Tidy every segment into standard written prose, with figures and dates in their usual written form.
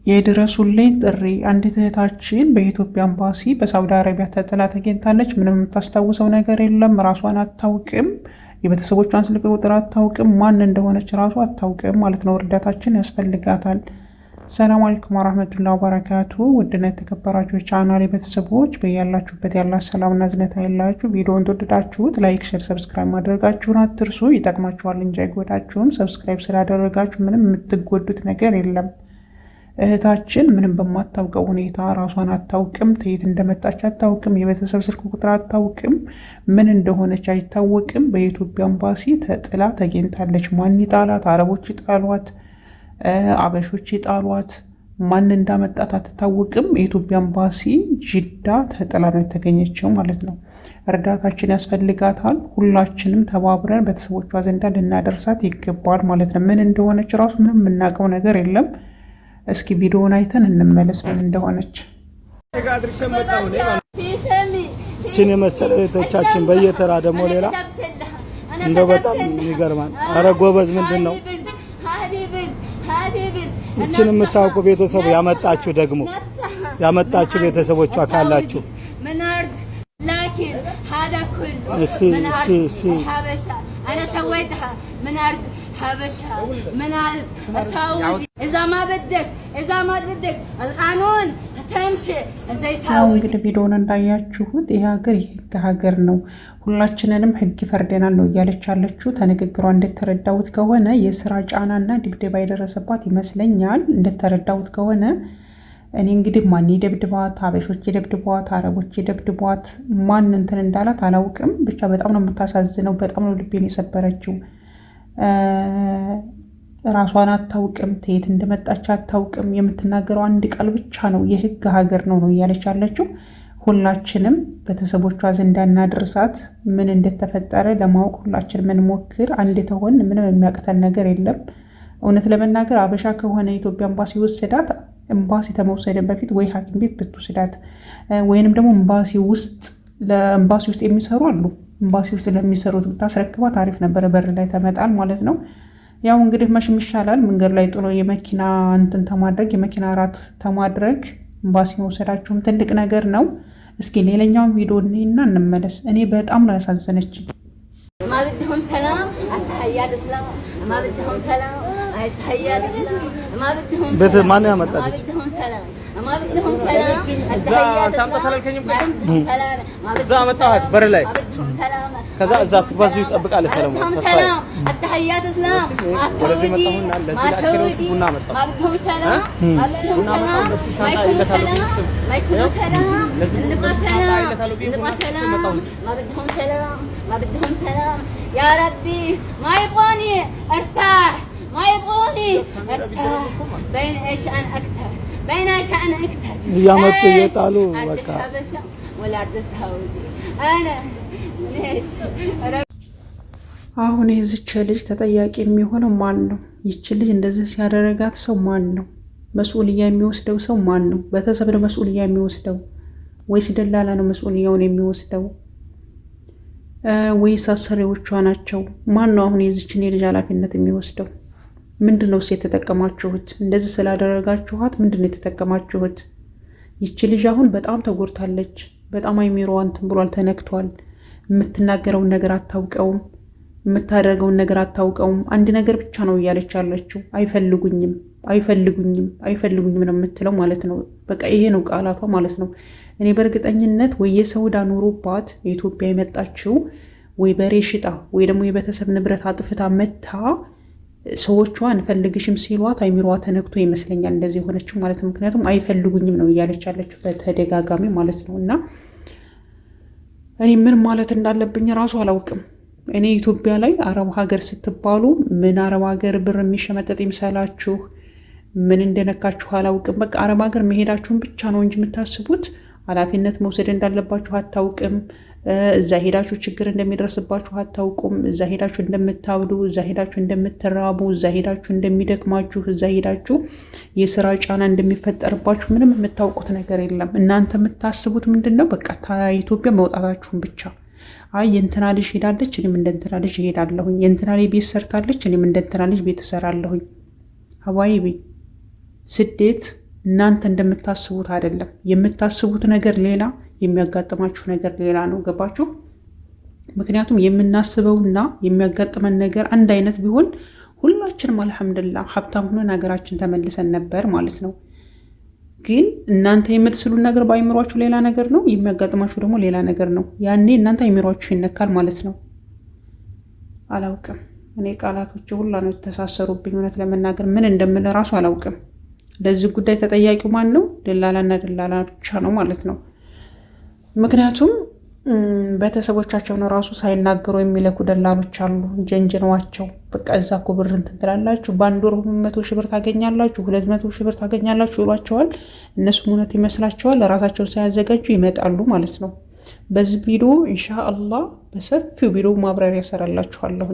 የድረሱልኝ ጥሪ። አንዲት እህታችን በኢትዮጵያ ኤምባሲ በሳውዲ አረቢያ ተጥላ ተገኝታለች። ምንም የምታስታውሰው ነገር የለም። ራሷን አታውቅም። የቤተሰቦቿን ስልክ ቁጥር አታውቅም። ማን እንደሆነች ራሷ አታውቅም ማለት ነው። እርዳታችን ያስፈልጋታል። ሰላም አለይኩም ወራህመቱላሂ ወበረካቱ። ውድና የተከበራችሁ የቻናሌ ቤተሰቦች በያላችሁበት ያላ ሰላምና ዝነት አይላችሁ። ቪዲዮውን ተወደዳችሁት ላይክ፣ ሼር፣ ሰብስክራይብ ማድረጋችሁን አትርሱ። ይጠቅማችኋል እንጂ አይጎዳችሁም። ሰብስክራይብ ስላደረጋችሁ ምንም የምትጎዱት ነገር የለም። እህታችን ምንም በማታውቀው ሁኔታ ራሷን አታውቅም። ከየት እንደመጣች አታውቅም። የቤተሰብ ስልክ ቁጥር አታውቅም። ምን እንደሆነች አይታወቅም። በኢትዮጵያ ኤምባሲ ተጥላ ተገኝታለች። ማን ይጣላት? አረቦች ይጣሏት? አበሾች ይጣሏት? ማን እንዳመጣት አትታወቅም። የኢትዮጵያ ኤምባሲ ጅዳ ተጥላ ነው የተገኘችው ማለት ነው። እርዳታችን ያስፈልጋታል። ሁላችንም ተባብረን ቤተሰቦቿ ዘንዳ ልናደርሳት ይገባል ማለት ነው። ምን እንደሆነች ራሱ ምንም የምናውቀው ነገር የለም። እስኪ ቪዲዮውን አይተን እንመለስ ምን እንደሆነች። እቺን የመሰለ እህቶቻችን በየተራ ደግሞ ሌላ እንደው በጣም ይገርማል። አረ ጎበዝ ምንድነው? እቺን የምታውቁ ቤተሰቡ ያመጣችሁ ደግሞ ያመጣችሁ ቤተሰቦቿ ካላችሁ እስቲ أنا سويتها من أرض حبشة من أرض السعودي. إذا ما بدك القانون هتمشي زي سعودي. እንግዲህ ቪዲዮውን እንዳያችሁት ይሄ ሀገር የህግ ሀገር ነው። ሁላችንንም ህግ ይፈርደናል ነው እያለች ያለችው። ተንግግሯ እንደተረዳሁት ከሆነ የስራ ጫናና ድብደባ የደረሰባት ይመስለኛል። እንደተረዳሁት ከሆነ እኔ እንግዲህ ማን ይደብድባት? አበሾች ይደብድቧት? አረቦች ይደብድቧት? ማን እንትን እንዳላት አላውቅም። ብቻ በጣም ነው የምታሳዝነው። በጣም ነው ልቤን የሰበረችው። ራሷን አታውቅም። ከየት እንደመጣች አታውቅም። የምትናገረው አንድ ቃል ብቻ ነው፣ የህግ ሀገር ነው እያለች ያለችው። ሁላችንም ቤተሰቦቿ ዘንድ እናድርሳት። ምን እንደተፈጠረ ለማወቅ ሁላችንም እንሞክር። አንድ ተሆን ምንም የሚያቅተን ነገር የለም። እውነት ለመናገር አበሻ ከሆነ የኢትዮጵያ ኤምባሲ ወሰዳት። ኤምባሲ ከመውሰድን በፊት ወይ ሐኪም ቤት ብትወስዳት ወይንም ደግሞ ኤምባሲ ውስጥ የሚሰሩ አሉ። ኤምባሲ ውስጥ ለሚሰሩት ብታስረክባት አሪፍ ነበረ። በር ላይ ተመጣል ማለት ነው። ያው እንግዲህ መሽም ይሻላል መንገድ ላይ ጥሎ የመኪና እንትን ተማድረግ የመኪና ራት ተማድረግ ኤምባሲ መውሰዳቸውም ትልቅ ነገር ነው። እስኪ ሌላኛውን ቪዲዮ እንይና እንመለስ። እኔ በጣም ነው ያሳዘነችኝ። ما بدهم سلام التحيات اسلام ما بدهم سلام التحيات اسلام ما بدهم سلام ما بدهم سلام ما بدهم سلام التحيات سلام ما بدهم بر ላይ سلام ከዛ እዛ ትፋዙ ይጠብቅ አለ ሰላም ሰላም التحيات اسلام ወደዚህ መጣሁና ለዚህ አስከሬዎች ቡና መጣሁ ما بدهم سلام ما بدهم سلام ما يكون سلام ما يكون سلام نبغى سلام نبغى سلام ما بدهم سلام ما بدهم سلام يا ربي ما يبغوني ارتاح ما يبغوني ارتاح بين ايش انا اكثر بين ايش انا اكثر يامت يطالو በቃ ولا ارض السعودي انا ليش አሁን የዚች ልጅ ተጠያቂ የሚሆነው ማን ነው? ይች ልጅ እንደዚህ ሲያደረጋት ሰው ማን ነው? መስኡልያ የሚወስደው ሰው ማን ነው? ቤተሰብ ነው መስኡልያ የሚወስደው ወይስ ደላላ ነው መስኡልያውን የሚወስደው ወይስ አሰሪዎቿ ናቸው? ማን ነው አሁን የዚችን ልጅ ኃላፊነት የሚወስደው? ምንድነው የተጠቀማችሁት? እንደዚህ ስላደረጋችኋት ምንድነው የተጠቀማችሁት? ይች ልጅ አሁን በጣም ተጎድታለች። በጣም አይሚሮዋ እንትን ብሏል፣ ተነክቷል። የምትናገረውን ነገር አታውቀውም፣ የምታደርገውን ነገር አታውቀውም። አንድ ነገር ብቻ ነው እያለች ያለችው፣ አይፈልጉኝም ነው የምትለው ማለት ነው። በቃ ይሄ ነው ቃላቷ ማለት ነው። እኔ በእርግጠኝነት ወይ የሰውዳ ኑሮባት የኢትዮጵያ የመጣችው ወይ በሬ ሽጣ ወይ ደግሞ የቤተሰብ ንብረት አጥፍታ መታ ሰዎቿ አንፈልግሽም ሲሏት አይሚሮዋ ተነክቶ ይመስለኛል እንደዚህ የሆነችው ማለት ነው። ምክንያቱም አይፈልጉኝም ነው እያለች ያለችው በተደጋጋሚ ማለት ነው። እና እኔ ምን ማለት እንዳለብኝ ራሱ አላውቅም። እኔ ኢትዮጵያ ላይ አረብ ሀገር ስትባሉ ምን አረብ ሀገር ብር የሚሸመጠጥ ይምሰላችሁ? ምን እንደነካችሁ አላውቅም። በቃ አረብ ሀገር መሄዳችሁን ብቻ ነው እንጂ የምታስቡት ኃላፊነት መውሰድ እንዳለባችሁ አታውቅም። እዛ ሄዳችሁ ችግር እንደሚደርስባችሁ አታውቁም። እዛ ሄዳችሁ እንደምታብዱ፣ እዛ ሄዳችሁ እንደምትራቡ፣ እዛ ሄዳችሁ እንደሚደክማችሁ፣ እዛ ሄዳችሁ የስራ ጫና እንደሚፈጠርባችሁ ምንም የምታውቁት ነገር የለም። እናንተ የምታስቡት ምንድነው? በቃ ኢትዮጵያ መውጣታችሁን ብቻ። አይ የእንትና ልጅ ሄዳለች እኔም እንደ እንትና ልጅ ሄዳለሁኝ፣ የእንትና ልጅ ቤት ሰርታለች እኔም እንደ እንትና ልጅ ቤት እሰራለሁኝ። ሀባይቢ ስደት እናንተ እንደምታስቡት አይደለም። የምታስቡት ነገር ሌላ፣ የሚያጋጥማችሁ ነገር ሌላ ነው። ገባችሁ? ምክንያቱም የምናስበውና የሚያጋጥመን ነገር አንድ አይነት ቢሆን ሁላችንም አልሐምዱሊላህ ሀብታም ሆነን ሀገራችን ተመልሰን ነበር ማለት ነው። ግን እናንተ የምትስሉን ነገር በአይምሯችሁ ሌላ ነገር ነው፣ የሚያጋጥማችሁ ደግሞ ሌላ ነገር ነው። ያኔ እናንተ አይምሯችሁ ይነካል ማለት ነው። አላውቅም እኔ ቃላቶች ሁላ ነው የተሳሰሩብኝ። እውነት ለመናገር ምን እንደምል ራሱ አላውቅም። ለዚህ ጉዳይ ተጠያቂው ማን ነው? ደላላና ደላላ ብቻ ነው ማለት ነው። ምክንያቱም ቤተሰቦቻቸውን ራሱ ሳይናገሩ የሚለኩ ደላሎች አሉ። ጀንጅነዋቸው በቃ እዛ እኮ ብር እንትን ትላላችሁ፣ በአንድ ወር 100 ሺህ ብር ታገኛላችሁ፣ 200 ሺህ ብር ታገኛላችሁ ይሏቸዋል። እነሱም እውነት ይመስላቸዋል። ራሳቸውን ሳያዘጋጁ ይመጣሉ ማለት ነው። በዚህ ቪዲዮ ኢንሻአላህ በሰፊው ቪዲዮ ማብራሪያ ሰራላችኋለሁ።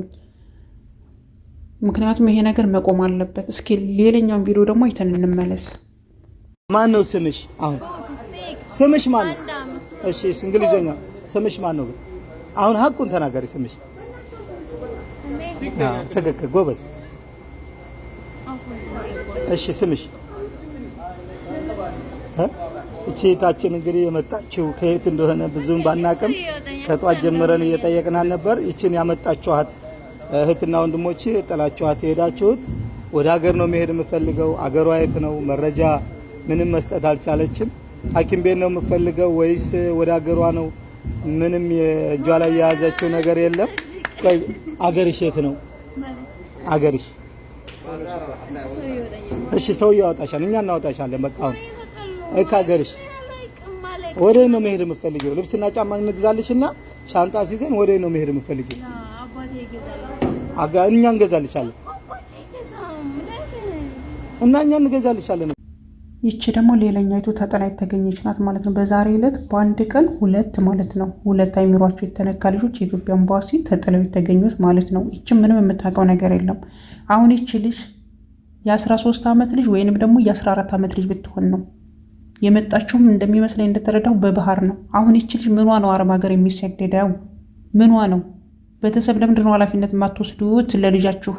ምክንያቱም ይሄ ነገር መቆም አለበት። እስኪ ሌላኛውን ቪዲዮ ደግሞ አይተን እንመለስ። ማን ነው ስምሽ? አሁን ስምሽ ማን ነው? እሺ እንግሊዘኛ ስምሽ ማን ነው? አሁን ሀቁን ተናገሪ። ስምሽ? አዎ ትክክል፣ ጎበዝ። እሺ ስምሽ? እቺ ታችን እንግዲህ የመጣችው ከየት እንደሆነ ብዙም ባናቅም ከጧት ጀምረን እየጠየቅናል ነበር። እቺን ያመጣችኋት እህትና ወንድሞቼ ጥላችኋት የሄዳችሁት ወደ ሀገር ነው መሄድ የምፈልገው፣ አገሯ የት ነው መረጃ ምንም መስጠት አልቻለችም። ሐኪም ቤት ነው የምፈልገው ወይስ ወደ ሀገሯ ነው? ምንም እጇ ላይ የያዘችው ነገር የለም። አገርሽ የት ነው? አገርሽ? እሺ ሰው ያወጣሻል፣ እኛ እናወጣሻለን። በቃ አሁን አገርሽ ወደ ነው መሄድ የምፈልገው? ልብስና ጫማ እንግዛልሽና ሻንጣ ሲዘን ወደ ነው መሄድ የምፈልገው? እኛ እንገዛልሻለን እና እኛ እንገዛልሻለን። ይቺ ደግሞ ሌላኛይቱ ተጠላ የተገኘች ናት ማለት ነው። በዛሬ ዕለት በአንድ ቀን ሁለት ማለት ነው ሁለት አይምሯቸው የተነካ ልጆች የኢትዮጵያ ኤምባሲ ተጥለው የተገኙት ማለት ነው። ይቺ ምንም የምታውቀው ነገር የለም። አሁን ይቺ ልጅ የ13 ዓመት ልጅ ወይንም ደግሞ የ14 ዓመት ልጅ ብትሆን ነው የመጣችውም እንደሚመስለኝ እንደተረዳው በባህር ነው። አሁን ይቺ ልጅ ምኗ ነው አረብ ሀገር የሚሰደደው? ምኗ ነው? ቤተሰብ ለምንድን ነው ኃላፊነት የማትወስዱት ለልጃችሁ?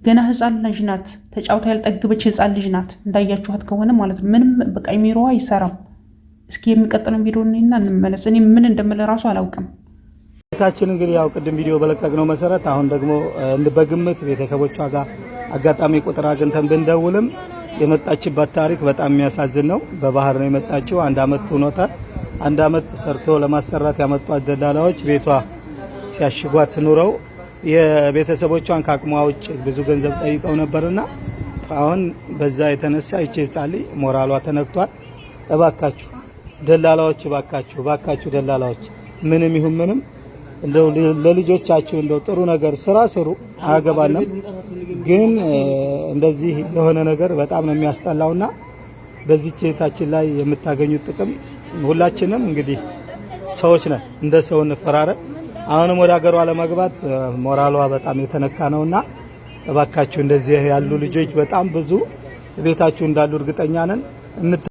ገና ህፃን ልጅ ናት። ተጫውታ ያልጠግበች ህፃን ልጅ ናት እንዳያችኋት ከሆነ ማለት ነው። ምንም በቃ የሚሮዋ አይሰራም። እስኪ የሚቀጥለው ቪዲዮ እና እንመለስ። እኔ ምን እንደምል ራሱ አላውቅም። ታችን እንግዲህ ያው ቅድም ቪዲዮ በለቀቅነው መሰረት አሁን ደግሞ በግምት ቤተሰቦቿ ጋር አጋጣሚ ቁጥር አግኝተን ብንደውልም የመጣችበት ታሪክ በጣም የሚያሳዝን ነው። በባህር ነው የመጣችው። 1 አመት ሆኖታል። 1 አመት ሰርቶ ለማሰራት ያመጧት ደላላዎች ቤቷ ሲያሽጓት ኑረው የቤተሰቦቿን ከአቅሟ ውጭ ብዙ ገንዘብ ጠይቀው ነበርና አሁን በዛ የተነሳ እቺ ህፃን ልጅ ሞራሏ ተነክቷል። እባካችሁ ደላላዎች፣ እባካችሁ ደላላዎች ምንም ይሁን ምንም እንደው ለልጆቻችሁ እንደው ጥሩ ነገር ስራ ስሩ። አያገባንም፣ ግን እንደዚህ የሆነ ነገር በጣም ነው የሚያስጠላውና በዚህ እህታችን ላይ የምታገኙት ጥቅም ሁላችንም እንግዲህ ሰዎች ነን፣ እንደ ሰው እንፈራረም። አሁንም ወደ ሀገሯ ለመግባት ሞራሏ በጣም የተነካ ነውና እባካችሁ እንደዚህ ያሉ ልጆች በጣም ብዙ ቤታችሁ እንዳሉ እርግጠኛ ነን።